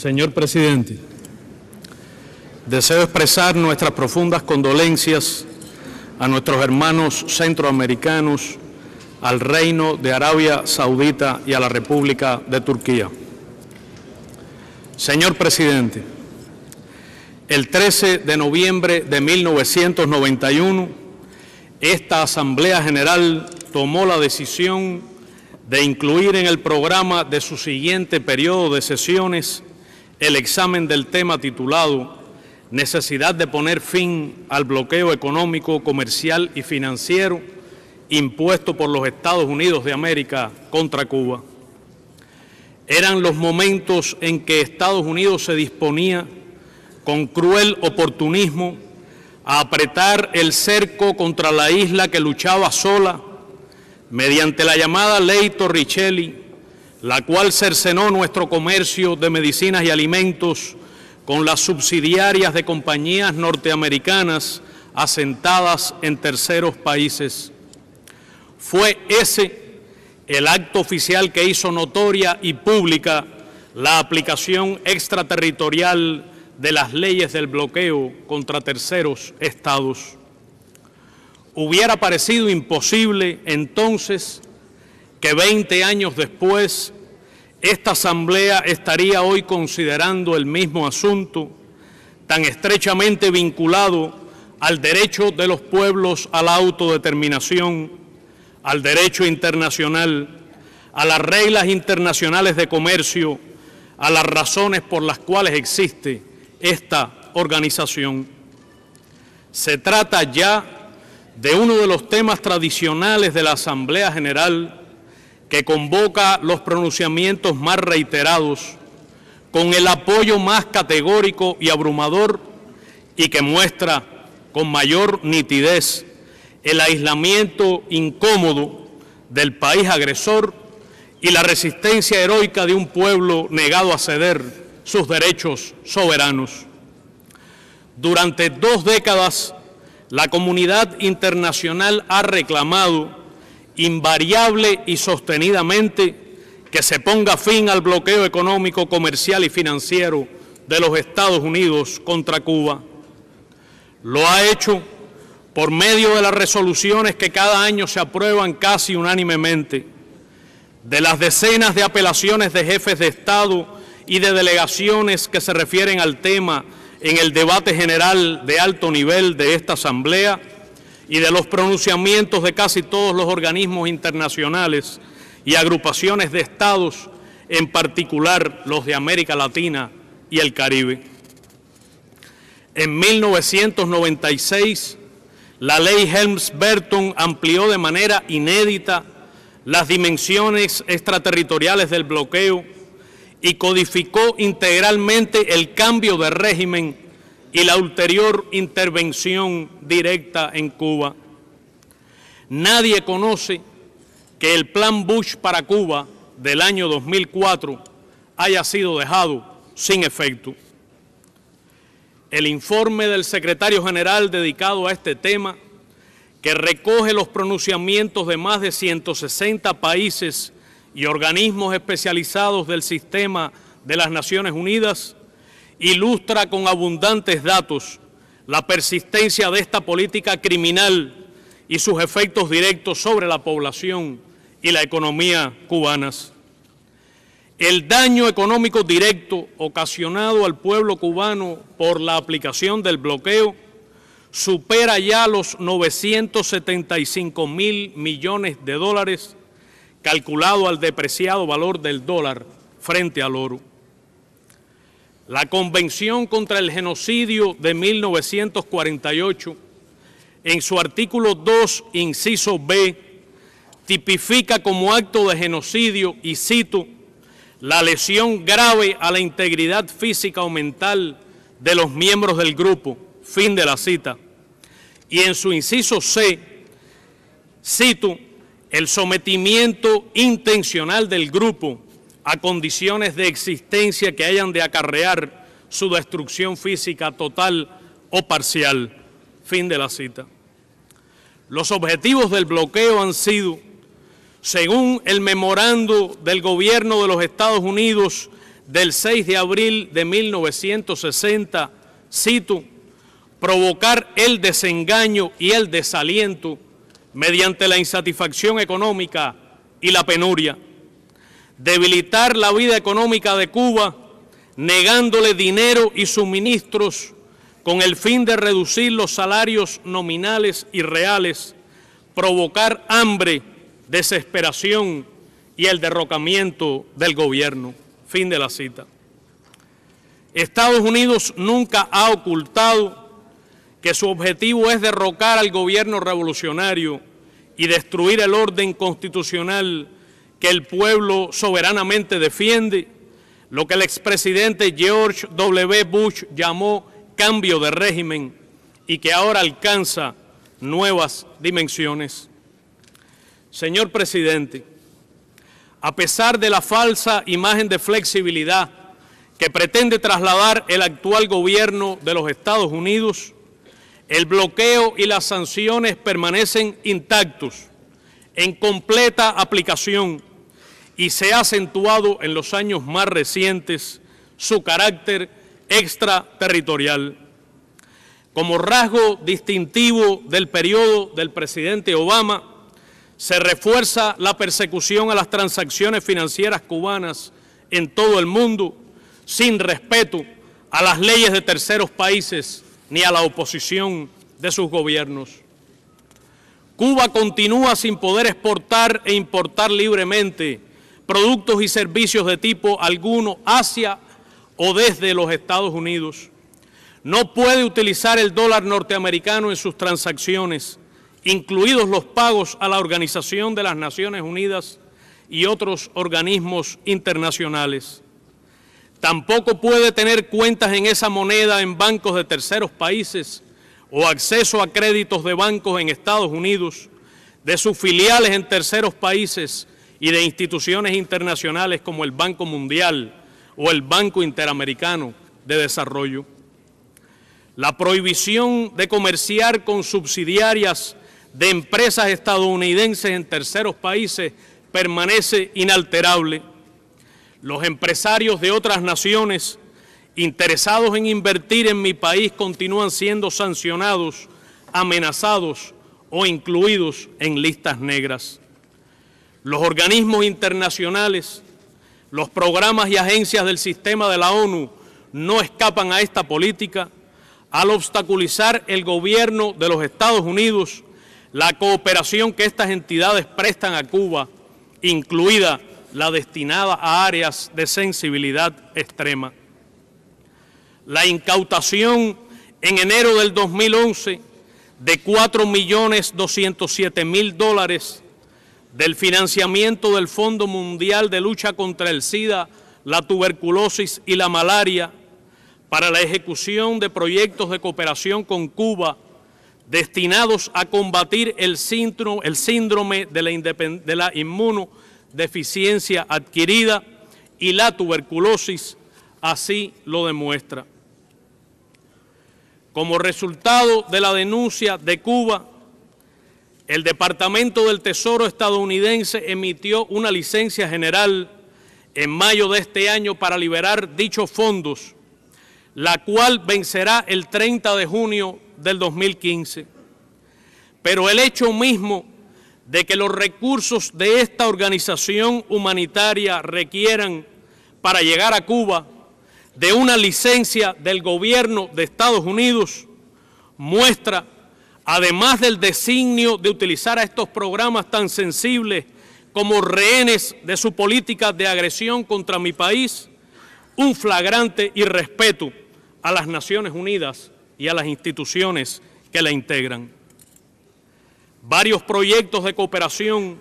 Señor presidente, deseo expresar nuestras profundas condolencias a nuestros hermanos centroamericanos, al Reino de Arabia Saudita y a la República de Turquía. Señor presidente, el 13 de noviembre de 1991, esta Asamblea General tomó la decisión de incluir en el programa de su siguiente periodo de sesiones el examen del tema titulado Necesidad de poner fin al bloqueo económico, comercial y financiero impuesto por los Estados Unidos de América contra Cuba. Eran los momentos en que Estados Unidos se disponía, con cruel oportunismo, a apretar el cerco contra la isla que luchaba sola mediante la llamada Ley Torricelli, la cual cercenó nuestro comercio de medicinas y alimentos con las subsidiarias de compañías norteamericanas asentadas en terceros países. Fue ese el acto oficial que hizo notoria y pública la aplicación extraterritorial de las leyes del bloqueo contra terceros estados. Hubiera parecido imposible entonces que 20 años después esta Asamblea estaría hoy considerando el mismo asunto, tan estrechamente vinculado al derecho de los pueblos a la autodeterminación, al derecho internacional, a las reglas internacionales de comercio, a las razones por las cuales existe esta organización. Se trata ya de uno de los temas tradicionales de la Asamblea General que convoca los pronunciamientos más reiterados, con el apoyo más categórico y abrumador y que muestra con mayor nitidez el aislamiento incómodo del país agresor y la resistencia heroica de un pueblo negado a ceder sus derechos soberanos. Durante 2 décadas, la comunidad internacional ha reclamado invariable y sostenidamente que se ponga fin al bloqueo económico, comercial y financiero de los Estados Unidos contra Cuba. Lo ha hecho por medio de las resoluciones que cada año se aprueban casi unánimemente, de las decenas de apelaciones de jefes de Estado y de delegaciones que se refieren al tema en el debate general de alto nivel de esta Asamblea y de los pronunciamientos de casi todos los organismos internacionales y agrupaciones de estados, en particular los de América Latina y el Caribe. En 1996, la ley Helms-Burton amplió de manera inédita las dimensiones extraterritoriales del bloqueo y codificó integralmente el cambio de régimen y la ulterior intervención directa en Cuba. Nadie conoce que el Plan Bush para Cuba del año 2004 haya sido dejado sin efecto. El informe del secretario general dedicado a este tema, que recoge los pronunciamientos de más de 160 países y organismos especializados del sistema de las Naciones Unidas, ilustra con abundantes datos la persistencia de esta política criminal y sus efectos directos sobre la población y la economía cubanas. El daño económico directo ocasionado al pueblo cubano por la aplicación del bloqueo supera ya los 975.000 millones de dólares, calculado al depreciado valor del dólar frente al oro. La Convención contra el Genocidio de 1948, en su artículo 2, inciso B, tipifica como acto de genocidio, y cito, la lesión grave a la integridad física o mental de los miembros del grupo, fin de la cita. Y en su inciso C, cito, el sometimiento intencional del grupo a condiciones de existencia que hayan de acarrear su destrucción física total o parcial, fin de la cita. Los objetivos del bloqueo han sido, según el memorando del gobierno de los Estados Unidos del 6 de abril de 1960, cito, provocar el desengaño y el desaliento mediante la insatisfacción económica y la penuria, debilitar la vida económica de Cuba, negándole dinero y suministros con el fin de reducir los salarios nominales y reales, provocar hambre, desesperación y el derrocamiento del gobierno. Fin de la cita. Estados Unidos nunca ha ocultado que su objetivo es derrocar al gobierno revolucionario y destruir el orden constitucional que el pueblo soberanamente defiende, lo que el expresidente George W. Bush llamó cambio de régimen y que ahora alcanza nuevas dimensiones. Señor presidente, a pesar de la falsa imagen de flexibilidad que pretende trasladar el actual gobierno de los Estados Unidos, el bloqueo y las sanciones permanecen intactos, en completa aplicación, y se ha acentuado en los años más recientes su carácter extraterritorial. Como rasgo distintivo del periodo del presidente Obama, se refuerza la persecución a las transacciones financieras cubanas en todo el mundo, sin respeto a las leyes de terceros países ni a la oposición de sus gobiernos. Cuba continúa sin poder exportar e importar libremente productos y servicios de tipo alguno hacia o desde los Estados Unidos. No puede utilizar el dólar norteamericano en sus transacciones, incluidos los pagos a la Organización de las Naciones Unidas y otros organismos internacionales. Tampoco puede tener cuentas en esa moneda en bancos de terceros países o acceso a créditos de bancos en Estados Unidos, de sus filiales en terceros países y de instituciones internacionales como el Banco Mundial o el Banco Interamericano de Desarrollo. La prohibición de comerciar con subsidiarias de empresas estadounidenses en terceros países permanece inalterable. Los empresarios de otras naciones interesados en invertir en mi país continúan siendo sancionados, amenazados o incluidos en listas negras. Los organismos internacionales, los programas y agencias del sistema de la ONU no escapan a esta política al obstaculizar el gobierno de los Estados Unidos la cooperación que estas entidades prestan a Cuba, incluida la destinada a áreas de sensibilidad extrema. La incautación en enero del 2011 de $4.207.000 del financiamiento del Fondo Mundial de Lucha contra el SIDA, la tuberculosis y la malaria para la ejecución de proyectos de cooperación con Cuba destinados a combatir el síndrome de la inmunodeficiencia adquirida y la tuberculosis, así lo demuestra. Como resultado de la denuncia de Cuba, el Departamento del Tesoro estadounidense emitió una licencia general en mayo de este año para liberar dichos fondos, la cual vencerá el 30 de junio del 2015. Pero el hecho mismo de que los recursos de esta organización humanitaria requieran para llegar a Cuba de una licencia del gobierno de Estados Unidos muestra, además del designio de utilizar a estos programas tan sensibles como rehenes de su política de agresión contra mi país, un flagrante irrespeto a las Naciones Unidas y a las instituciones que la integran. Varios proyectos de cooperación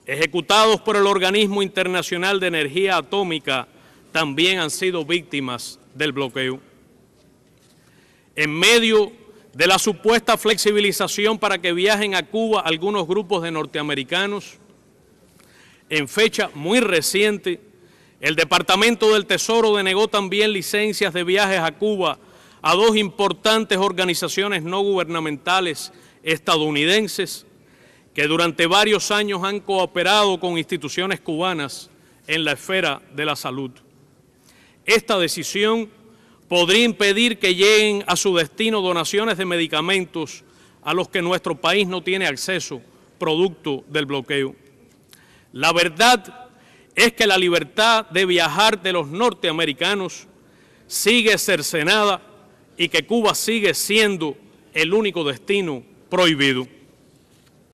ejecutados por el Organismo Internacional de Energía Atómica también han sido víctimas del bloqueo. En medio de la supuesta flexibilización para que viajen a Cuba algunos grupos de norteamericanos, en fecha muy reciente, el Departamento del Tesoro denegó también licencias de viajes a Cuba a dos importantes organizaciones no gubernamentales estadounidenses que durante varios años han cooperado con instituciones cubanas en la esfera de la salud. esta decisión podría impedir que lleguen a su destino donaciones de medicamentos a los que nuestro país no tiene acceso, producto del bloqueo. La verdad es que la libertad de viajar de los norteamericanos sigue cercenada y que Cuba sigue siendo el único destino prohibido.